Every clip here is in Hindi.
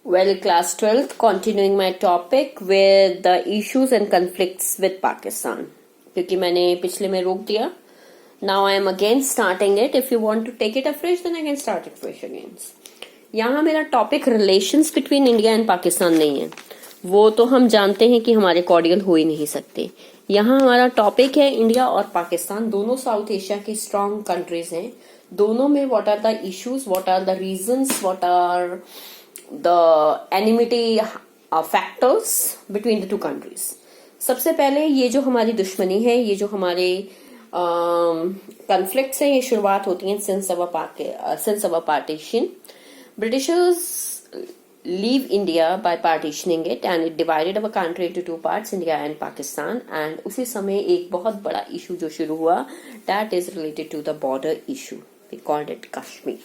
Well, class 12th, continuing my topic with the issues and conflicts with Pakistan. क्योंकि मैंने पिछले में रोक दिया. Now I am again starting it. If you want to take it afresh, then I can start it fresh again. यहाँ मेरा topic relations between India and Pakistan नहीं है. वो तो हम जानते हैं कि हमारे कॉर्डियल हो ही नहीं सकते. यहाँ हमारा टॉपिक है इंडिया और पाकिस्तान दोनों साउथ एशिया के स्ट्रॉन्ग कंट्रीज हैं. दोनों में what are the issues, what are the reasons, what are the enmity factors between the two countries. सबसे पहले ये जो हमारी दुश्मनी है, ये जो हमारे कन्फ्लिक्ट्स हैं, ये शुरुआत होती हैं since our partition. Britishers leave India by partitioning it and it divided our country into two parts, India and Pakistan. And उसी समय एक बहुत बड़ा इशू जो शुरू हुआ, that is related to the border issue. We called it Kashmir.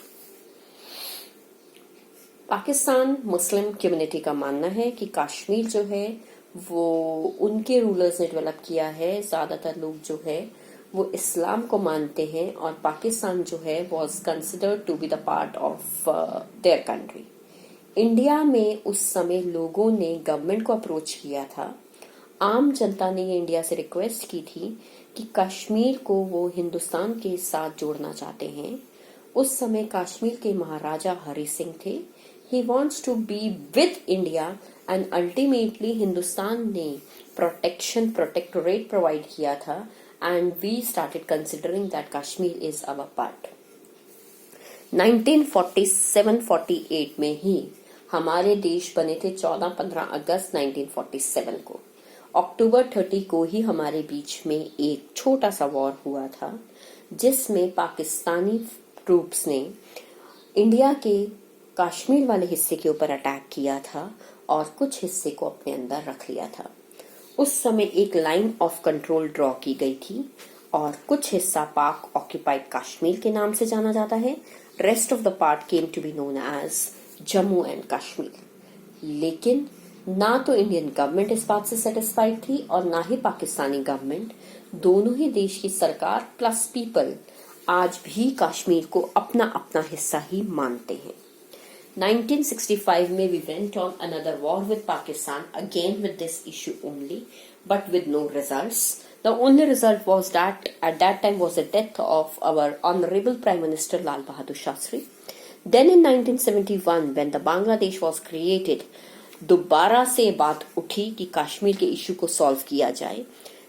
Pakistan Muslim community का मानना है कि कश्मीर जो है वो उनके रूलर्स ने डेवलप किया है. ज्यादातर लोग जो है वो इस्लाम को मानते हैं और पाकिस्तान जो है was considered to be the part of their country. India में उस समय लोगों ने गवर्नमेंट को अप्रोच किया था. आम जनता ने ये इंडिया से रिक्वेस्ट की थी कि कश्मीर को वो हिंदुस्तान के साथ जोड़ना चाहते हैं. उस समय कश्मीर के महाराजा हरि सिंह थे. He wants to be with India and ultimately Hindustan ने protectorate provide किया था and we started considering that Kashmir is our part. 1947-48 में ही हमारे देश बने थे. 14-15 अगस्त 1947 को. अक्टूबर 30 को ही हमारे बीच में एक छोटा सा वॉर हुआ था जिसमें पाकिस्तानी ट्रूप्स ने इंडिया के कश्मीर वाले हिस्से के ऊपर अटैक किया था और कुछ हिस्से को अपने अंदर रख लिया था. उस समय एक लाइन ऑफ कंट्रोल ड्रॉ की गई थी और कुछ हिस्सा पाक ऑक्यूपाइड कश्मीर के नाम से जाना जाता है. Rest of the part came to be known as Jammu and Kashmir. लेकिन ना तो इंडियन गवर्नमेंट इस बात से सेटिस्फाइड थी और ना ही पाकिस्तानी गवर्नमेंट. दोनों ही देश की सरकार प्लस पीपल आज भी कश्मीर को अपना अपना हिस्सा ही मानते हैं. 1965 में we went on another war with Pakistan again with this issue only but with no results. The only result was that at that time was the death of our honorable Prime Minister Lal Bahadur Shastri. Then in 1971 when the Bangladesh was created, दोबारा से बात उठी कि कश्मीर के इशू को सॉल्व किया जाए.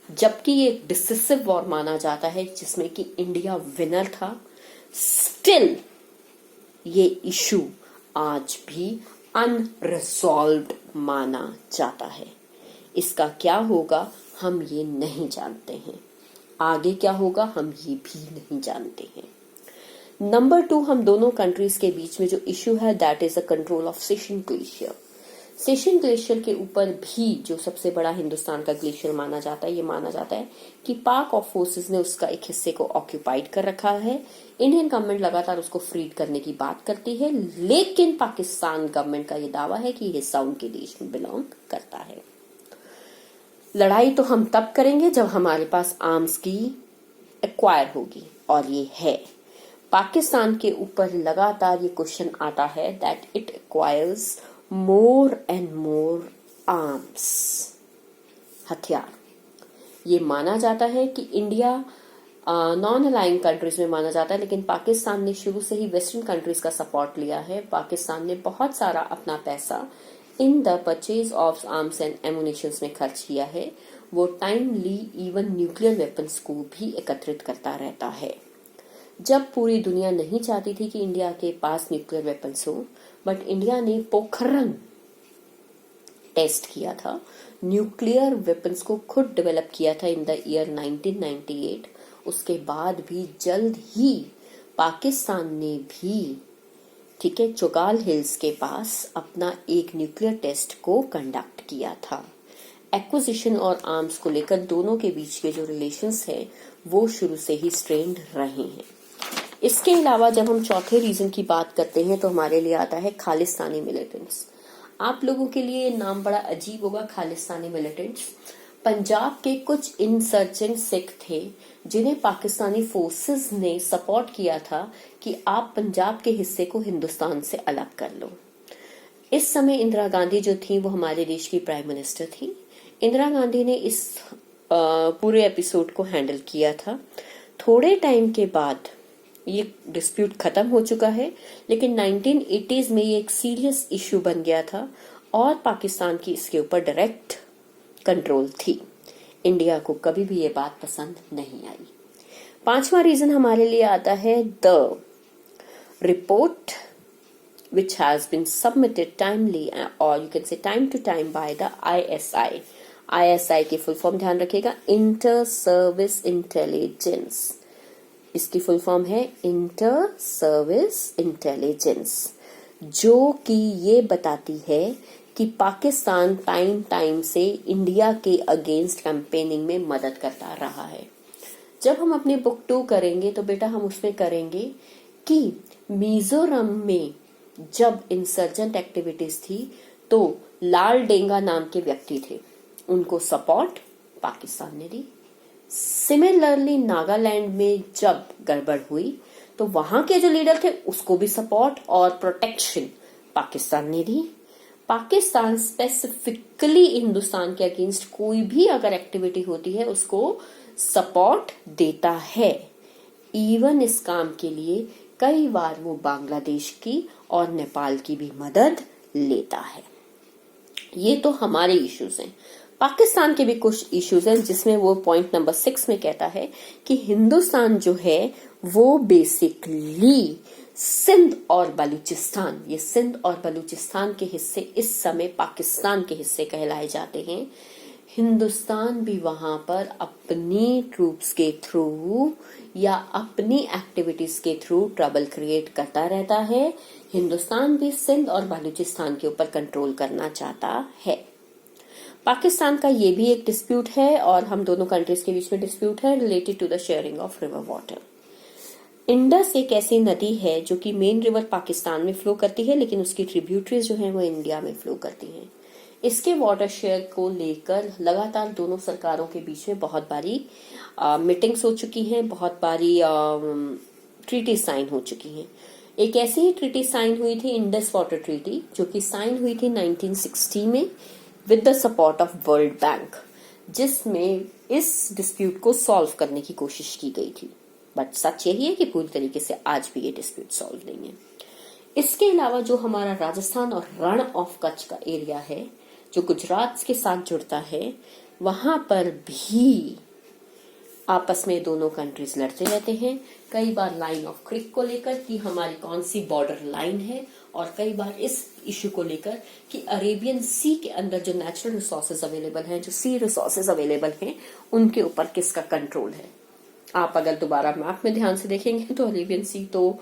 जबकि ये एक डिसिसिव वॉर माना जाता है जिसमें कि इंडिया विनर था. स्टिल ये इशू आज भी अनरिजॉल्व्ड माना जाता है. इसका क्या होगा हम ये नहीं जानते हैं. आगे क्या होगा हम ये भी नहीं जानते हैं. नंबर 2, हम दोनों कंट्रीज के बीच में जो इशू है that is the control of Siachen glacier. Siachen glacier के ऊपर भी जो सबसे बड़ा हिंदुस्तान का ग्लेशियर माना जाता है, ये माना जाता है कि पाक और फोर्सेस ने उसका एक हिस्से को ऑक्यूपाइड कर रखा है. इंडियन गवर्नमेंट लगातार उसको फ्रीड करने की बात करती है लेकिन पाकिस्तान गवर्नमेंट का ये दावा है कि हिस्सा उनके देश में बिलोंग करता है. लड़ाई तो हम तब करेंगे जब हमारे पास आर्म्स की एक्वायर होगी और ये है. पाकिस्तान के ऊपर लगातार ये क्वेश्चन आता है that it acquires more and more arms, हथियार. ये माना जाता है कि इंडिया नॉन अलाइंग कंट्रीज में माना जाता है लेकिन पाकिस्तान ने शुरू से ही वेस्टर्न कंट्रीज का सपोर्ट लिया है. पाकिस्तान ने बहुत सारा अपना पैसा in the purchase of arms and ammunitions में खर्च किया है. वो टाइमली इवन न्यूक्लियर वेपन्स को भी एकत्रित करता रहता है. जब पूरी दुनिया नहीं चाहती थी कि इंडिया के पास न्यूक्लियर वेपन्स हो बट इंडिया ने पोखरण टेस्ट किया था. न्यूक्लियर वेपन्स को खुद डेवलप किया था इन द ईयर 1998. उसके बाद भी जल्द ही पाकिस्तान ने भी ठीक है चौगाल हिल्स के पास अपना एक न्यूक्लियर टेस्ट को कंडक्ट किया था. एक्विजिशन और आर्म्स को लेकर दोनों के बीच के जो रिलेशंस है वो शुरू से ही स्ट्रेन्ड रहे हैं. इसके अलावा जब हम चौथे रीजन की बात करते हैं तो हमारे लिए आता है खालिस्तानी मिलिटेंट्स. आप लोगों के लिए ये नाम बड़ा अजीब होगा, खालिस्तानी मिलिटेंट्स. पंजाब के कुछ इंसर्जेंट सिख थे जिन्हें पाकिस्तानी फोर्सेस ने सपोर्ट किया था कि आप पंजाब के हिस्से को हिंदुस्तान से अलग कर लो. इस समय इंदिरा गांधी जो थी वो हमारे देश की प्राइम मिनिस्टर थी। इंदिरा गांधी ने इस पूरे एपिसोड को हैंडल किया था। थोड़े टाइम के बाद ये डिस्प्यूट खत्म हो चुका है, लेकिन 1980s में ये एक सीरियस इश्यू बन गया था और पाकिस्तान की इसके ऊपर डायरेक्ट कंट्रोल थी। इंडिया को कभी भी ये बात पसंद नहीं आई। पांचवा रीजन हमारे लिए आता है the report which has been submitted timely or you can say time to time by the ISI. ISI की फुल फॉर्म ध्यान रखिएगा, इंटर सर्विस इंटेलिजेंस। इसकी फुल फॉर्म है इंटर सर्विस इंटेलिजेंस, जो कि ये बताती है कि पाकिस्तान टाइम टाइम से इंडिया के अगेंस्ट कैंपेनिंग में मदद करता रहा है। जब हम अपनी बुक 2 करेंगे तो बेटा हम उसमें करेंगे कि मिजोरम में जब इंसर्जेंट एक्टिविटीज थी तो लाल डेंगा नाम के व्यक्ति थे, उनको सपोर्ट पाकिस्तान ने दी। सिमिलरली नागालैंड में जब गड़बड़ हुई तो वहां के जो लीडर थे उसको भी सपोर्ट और प्रोटेक्शन पाकिस्तान ने दी। पाकिस्तान स्पेसिफिकली हिंदुस्तान के अगेंस्ट कोई भी अगर एक्टिविटी होती है उसको सपोर्ट देता है। इवन इस काम के लिए कई बार वो बांग्लादेश की और नेपाल की भी मदद लेता है। ये तो हमारे इश्यूज हैं। पाकिस्तान के भी कुछ इश्यूज हैं जिसमें वो पॉइंट नंबर 6 में कहता है कि हिंदुस्तान जो है वो बेसिकली सिंध और बलूचिस्तान, ये सिंध और बलूचिस्तान के हिस्से इस समय पाकिस्तान के हिस्से कहलाए जाते हैं। हिंदुस्तान भी वहां पर अपनी ट्रूप्स के थ्रू या अपनी एक्टिविटीज के थ्रू ट्रबल क्रिएट करता रहता है। हिंदुस्तान भी सिंध और बलूचिस्तान के ऊपर कंट्रोल करना चाहता है। पाकिस्तान का ये भी एक डिस्प्यूट है और हम दोनों कंट्रीज के बीच में डिस्प्यूट है related to the sharing of river water. Indus एक ऐसी नदी है जो कि मेन रिवर पाकिस्तान में फ्लो करती है, लेकिन उसकी ट्रिब्यूटरीज जो है वो इंडिया में फ्लो करती हैं। इसके वाटर शेयर को लेकर लगातार दोनों सरकारों के बीच में बहुत बारी मीटिंग्स हो चुकी हैं, बहुत बारी ट्रीटी साइन हो चुकी हैं। एक ऐसी ही ट्रीटी साइन हुई थी इंडस वाटर ट्रीटी, जो कि साइन हुई थी 1960 में with the support of world bank, जिसमें इस डिस्प्यूट को सॉल्व करने की कोशिश की गई थी। बट सच यही है कि पूरी तरीके से आज भी ये डिस्प्यूट सॉल्व नहीं है। इसके अलावा जो हमारा राजस्थान और रण ऑफ कच्छ का एरिया है जो गुजरात के साथ जुड़ता है, वहां पर भी आपस में दोनों कंट्रीज लड़ते रहते हैं। कई बार लाइन ऑफ क्रिक को लेकर कि हमारी कौन सी बॉर्डर लाइन है, और कई बार इस इश्यू को लेकर कि अरेबियन सी के अंदर जो नेचुरल रिसोर्सेज अवेलेबल हैं, जो सी रिसोर्सेज अवेलेबल हैं, उनके ऊपर किसका कंट्रोल है। आप अगर दोबारा मैप में ध्यान से देखेंगे तो अरेबियन सी तो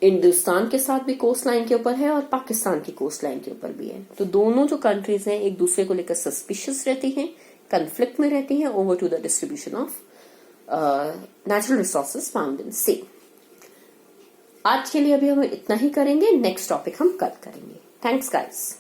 हिंदुस्तान के साथ भी कोस्ट लाइन के ऊपर है और पाकिस्तान की कोस्ट लाइन के ऊपर भी है। तो दोनों जो कंट्रीज हैं एक दूसरे को लेकर सस्पिशियस रहती हैं, कन्फ्लिक्ट में रहती हैं over to the distribution of natural resources found in sea. आज के लिए अभी हम इतना ही करेंगे, नेक्स्ट टॉपिक हम कल करेंगे। Thanks guys.